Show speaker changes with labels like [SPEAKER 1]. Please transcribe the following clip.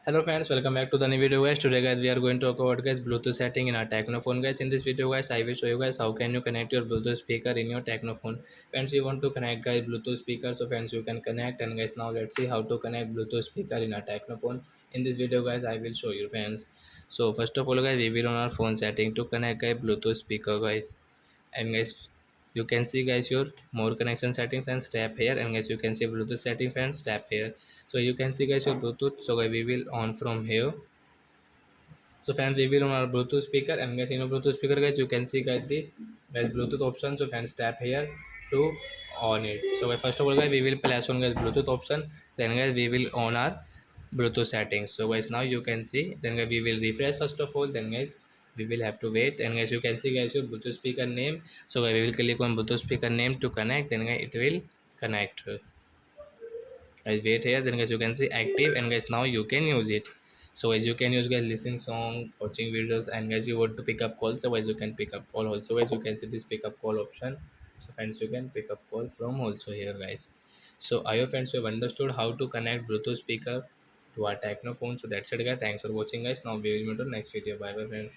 [SPEAKER 1] Hello friends, welcome back to the new video guys. Today guys we are going to talk about guys Bluetooth setting in our Tecno phone guys. In this video guys I will show you guys how can you connect your Bluetooth speaker in your Tecno phone. Friends, you want to connect guys Bluetooth speaker, so friends you can connect. And guys now let's see how to connect Bluetooth speaker in our Tecno phone. In this video guys I will show you friends. So first of all guys we will on our phone setting to connect guys Bluetooth speaker guys. And guys you can see guys your more connection settings and tap here. And guys you can see Bluetooth settings and tap here. So you can see guys your Bluetooth. So guys we will on from here. So fans, we will on our Bluetooth speaker. And guys in our Bluetooth speaker guys you can see guys this guys Bluetooth option. So fans tap here to on it. So guys, first of all guys we will place on guys Bluetooth option. Then guys we will on our Bluetooth settings. So guys now you can see. Then guys we will refresh first of all. Then guys we will have to wait. And guys you can see guys your Bluetooth speaker name. So guys we will click on Bluetooth speaker name to connect. Then guys it will connect. I wait here. Then guys you can see active. And guys now you can use it. So as you can use guys listening song, watching videos. And guys you want to pick up calls, so guys you can pick up call also. Guys you can see this pick up call option. So friends you can pick up call from also here guys. So I hope friends you have understood how to connect Bluetooth speaker to our Techno phone. So that's it guys, thanks for watching guys. Now we will meet on next video. Bye bye friends.